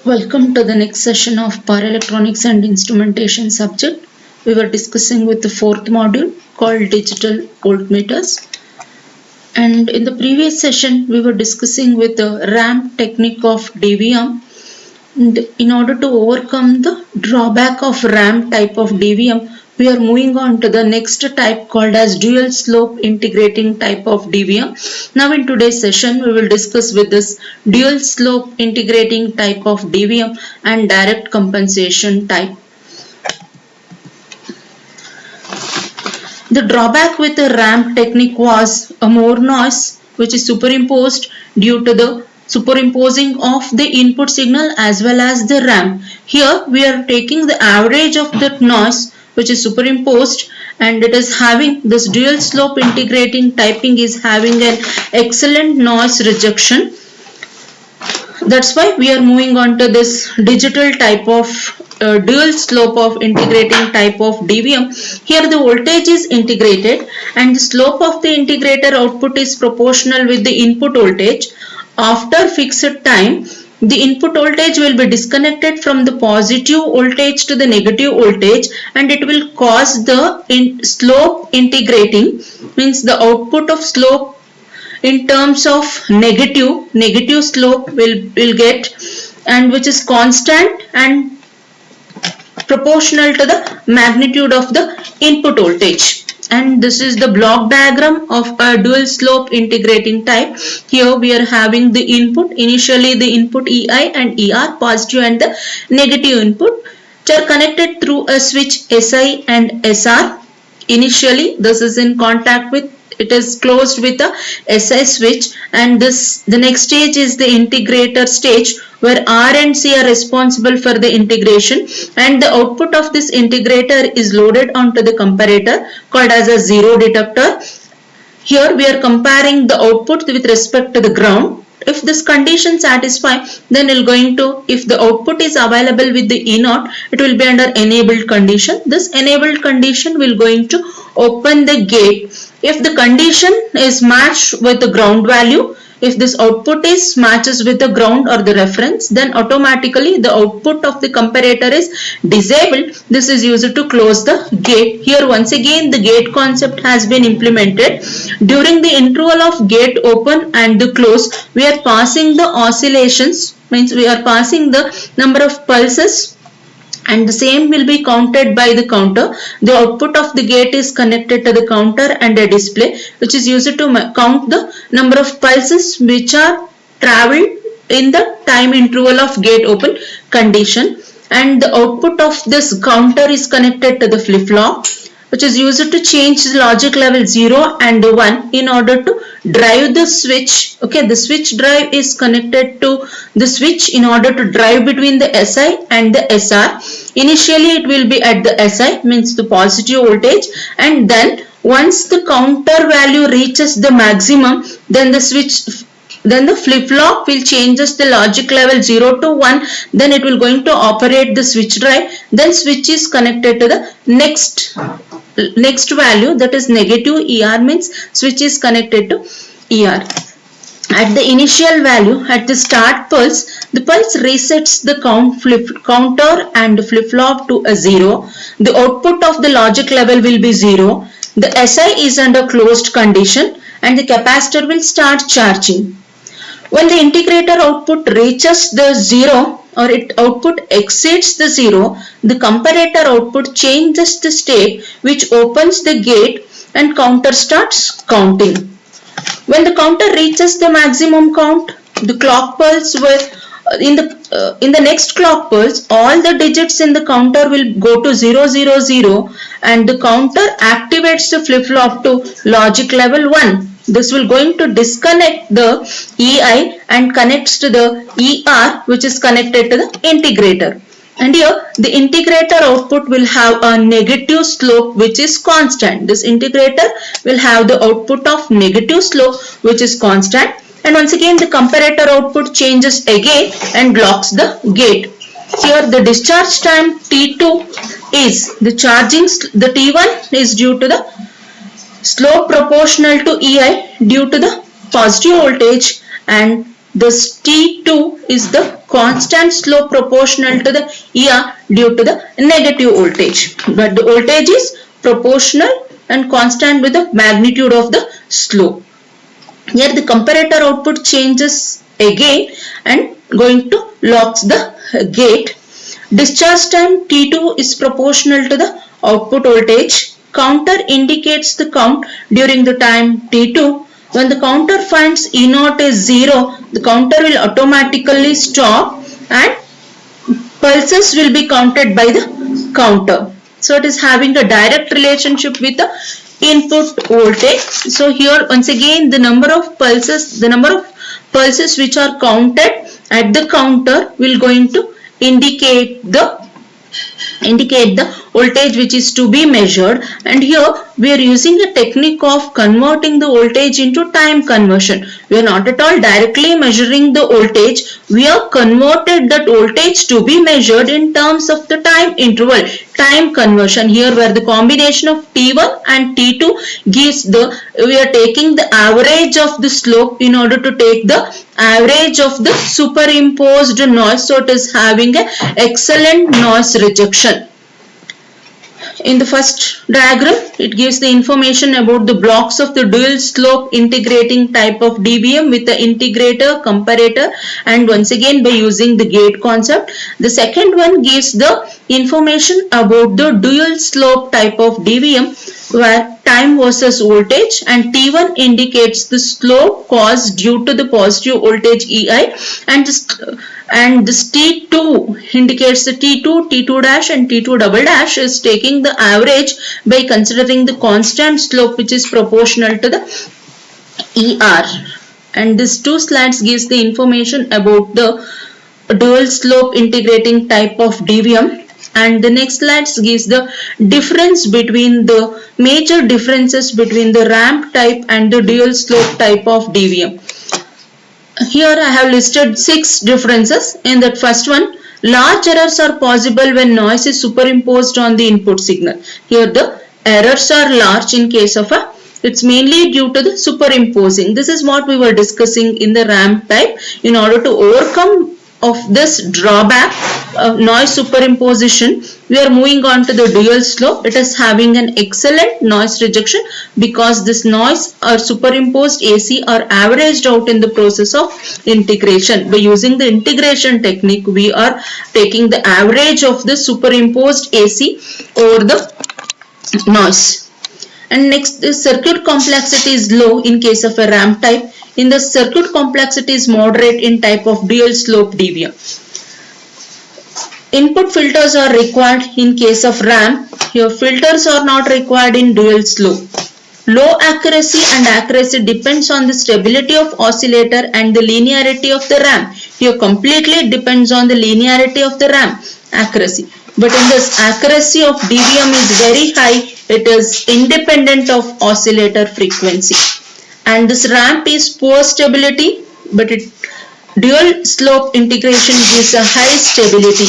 Welcome to the next session of Power Electronics and Instrumentation subject. We were discussing with the fourth module called Digital Voltmeters. And in the previous session, we were discussing with the ramp technique of DVM. And in order to overcome the drawback of ramp type of DVM, we are moving on to the next type called as dual slope integrating type of DVM. Now in today's session we will discuss with this dual slope integrating type of DVM and direct compensation type. The drawback with the ramp technique was a more noise which is superimposed due to the superimposing of the input signal as well as the ramp. Here we are taking the average of that noise which is superimposed, and it is having this dual slope integrating typing is having an excellent noise rejection. That's why we are moving on to this digital type of dual slope of integrating type of DVM. Here the voltage is integrated and the slope of the integrator output is proportional with the input voltage. After fixed time, the input voltage will be disconnected from the positive voltage to the negative voltage, and it will cause the slope integrating, means the output of slope in terms of negative slope will get, and which is constant and proportional to the magnitude of the input voltage. And this is the block diagram of a dual slope integrating type. Here we are having the input, initially the input EI and ER, positive and the negative input, which are connected through a switch SI and SR. Initially this is in contact with, it is closed with a SI switch, and the next stage is the integrator stage where R and C are responsible for the integration, and the output of this integrator is loaded onto the comparator called as a zero detector. Here we are comparing the output with respect to the ground. If this condition satisfies, then it will going to, if the output is available with the E0, it will be under enabled condition. This enabled condition will going to open the gate. If the condition is matched with the ground value, if this output is matches with the ground or the reference, then automatically the output of the comparator is disabled. This is used to close the gate. Here once again the gate concept has been implemented. During the interval of gate open and the close, we are passing the oscillations, means we are passing the number of pulses, and the same will be counted by the counter. The output of the gate is connected to the counter and a display which is used to count the number of pulses which are travelled in the time interval of gate open condition, and the output of this counter is connected to the flip-flop which is used to change the logic level 0 and 1 in order to drive the switch. Okay, the switch drive is connected to the switch in order to drive between the SI and the SR. Initially it will be at the SI, means the positive voltage, and then once the counter value reaches the maximum, then the flip-flop will changes the logic level 0 to 1, then it will going to operate the switch drive, then switch is connected to the next value, that is negative ER, means switch is connected to ER. At the initial value, at the start pulse, the pulse resets the counter and flip-flop to a 0. The output of the logic level will be 0. The SI is under closed condition and the capacitor will start charging. When the integrator output reaches the 0 or it output exceeds the 0, the comparator output changes the state which opens the gate and counter starts counting. When the counter reaches the maximum count, the clock pulse will in the next clock pulse, all the digits in the counter will go to 0, 0, 0, and the counter activates the flip-flop to logic level 1. This will going to disconnect the EI and connects to the ER, which is connected to the integrator. And here the integrator output will have a negative slope which is constant. This integrator will have the output of negative slope which is constant, and once again the comparator output changes again and blocks the gate. Here the discharge time T2 is the charging, the T1 is due to the slope proportional to EI due to the positive voltage, and This T2 is the constant slope proportional to the ER due to the negative voltage. But the voltage is proportional and constant with the magnitude of the slope. Here the comparator output changes again and going to locks the gate. Discharge time T2 is proportional to the output voltage. Counter indicates the count during the time T2. When the counter finds E0 is 0, the counter will automatically stop and pulses will be counted by the counter. So it is having a direct relationship with the input voltage. So here once again the number of pulses which are counted at the counter will going to indicate the voltage which is to be measured. And here we are using a technique of converting the voltage into time conversion. We are not at all directly measuring the voltage. We have converted that voltage to be measured in terms of the time interval, time conversion. Here where the combination of T1 and T2 gives we are taking the average of the slope in order to take the average of the superimposed noise. So it is having an excellent noise rejection. In the first diagram, it gives the information about the blocks of the dual slope integrating type of DBM with the integrator, comparator, and once again by using the gate concept. The second one gives the information about the dual slope type of DBM where time versus voltage, and T1 indicates the slope caused due to the positive voltage EI, and this T2 indicates the T2, T2 dash and T2 double dash is taking the average by considering the constant slope which is proportional to the ER. And these two slides gives the information about the dual slope integrating type of DBM. And the next slides gives the difference between the major differences between the ramp type and the dual slope type of DBM. Here I have listed 6 differences. In that first one, large errors are possible when noise is superimposed on the input signal. Here the errors are large in case of it's mainly due to the superimposing. This is what we were discussing in the ramp type. In order to overcome of this drawback of noise superimposition, we are moving on to the dual slope. It is having an excellent noise rejection because this noise or superimposed AC are averaged out in the process of integration. By using the integration technique, we are taking the average of the superimposed AC over the noise. And next, the circuit complexity is low in case of a ramp type. In the circuit complexity is moderate in type of dual slope DBM. Input filters are required in case of ramp. Here filters are not required in dual slope. Low accuracy and accuracy depends on the stability of oscillator and the linearity of the ramp. Here completely depends on the linearity of the ramp accuracy. But in this accuracy of DBM is very high. It is independent of oscillator frequency. And this ramp is poor stability, but dual slope integration gives a high stability.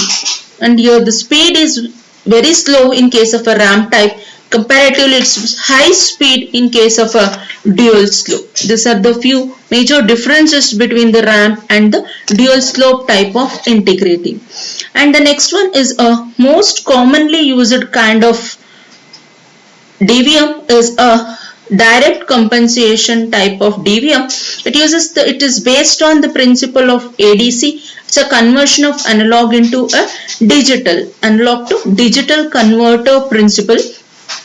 And here the speed is very slow in case of a ramp type. Comparatively, it's high speed in case of a dual slope. These are the few major differences between the ramp and the dual slope type of integrating. And the next one is a most commonly used kind of DBM is a direct compensation type of DBM. It is based on the principle of ADC. It's a conversion of analog into a analog to digital converter principle,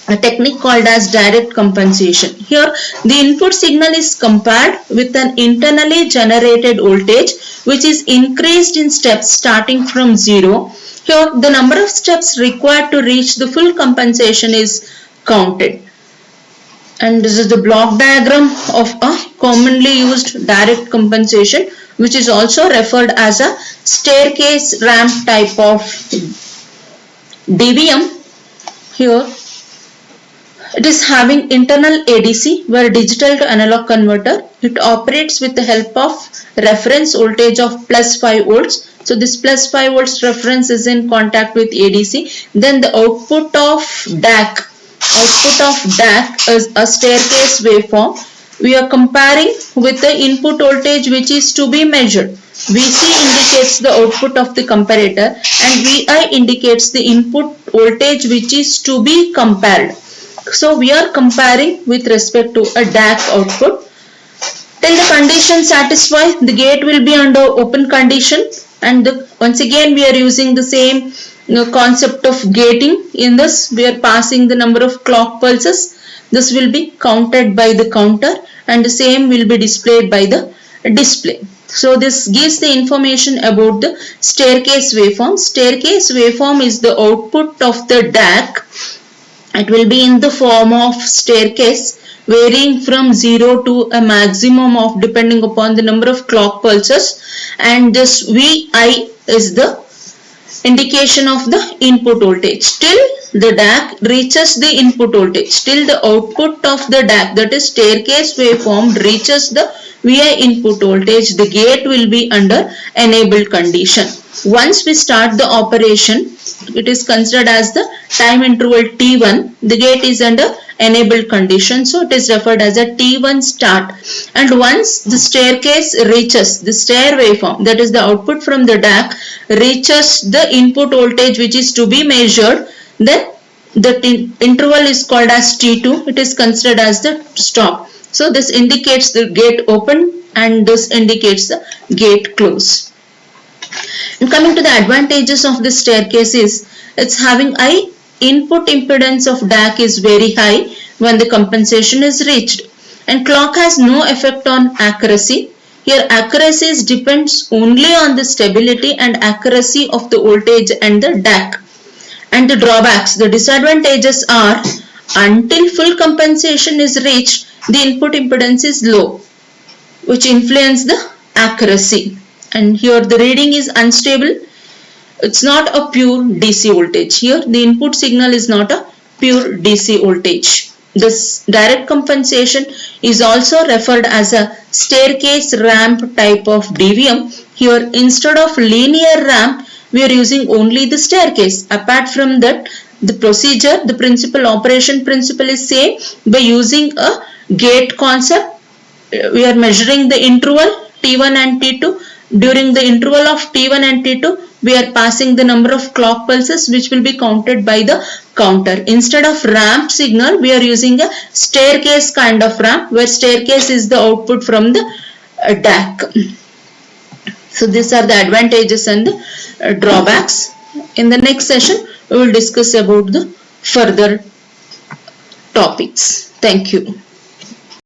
a technique called as direct compensation. Here the input signal is compared with an internally generated voltage which is increased in steps starting from 0. Here the number of steps required to reach the full compensation is counted. And this is the block diagram of a commonly used direct compensation, which is also referred as a staircase ramp type of DBM. Here it is having internal ADC where digital to analog converter. It operates with the help of reference voltage of plus 5 volts. So this plus 5 volts reference is in contact with ADC. Then the output of DAC is a staircase waveform. we are comparing with the input voltage which is to be measured. Vc indicates the output of the comparator and Vi indicates the input voltage which is to be compared. So we are comparing with respect to a DAC output. Till the condition satisfies, the gate will be under open condition, and once again we are using the same concept of gating. In this we are passing the number of clock pulses. This will be counted by the counter and the same will be displayed by the display. So this gives the information about the staircase waveform. Staircase waveform is the output of the DAC. It will be in the form of staircase varying from 0 to a maximum of depending upon the number of clock pulses, and this Vi is the indication of the input voltage till the DAC reaches the input voltage, till the output of the DAC, that is staircase waveform, reaches the Vi input voltage, the gate will be under enabled condition. Once we start the operation, it is considered as the time interval T1, the gate is under enabled condition, so it is referred as a T1 start. And once the staircase reaches the stair waveform, that is the output from the DAC, reaches the input voltage which is to be measured, then the interval is called as T2, it is considered as the stop. So this indicates the gate open and this indicates the gate close. And coming to the advantages of this staircase is, it's having high input impedance of DAC is very high when the compensation is reached, and clock has no effect on accuracy. Here accuracy depends only on the stability and accuracy of the voltage and the DAC. And the drawbacks, the disadvantages are, until full compensation is reached, the input impedance is low, which influence the accuracy. And here the reading is unstable. It's not a pure DC voltage. Here the input signal is not a pure DC voltage. This direct compensation is also referred as a staircase ramp type of DVM. Here instead of linear ramp, we are using only the staircase. Apart from that, the procedure, the principal operation principle is same. By using a gate concept, we are measuring the interval T1 and T2. During the interval of T1 and T2, we are passing the number of clock pulses which will be counted by the counter. Instead of ramp signal, we are using a staircase kind of ramp, where staircase is the output from the DAC. So these are the advantages and the drawbacks. In the next session, we will discuss about the further topics. Thank you.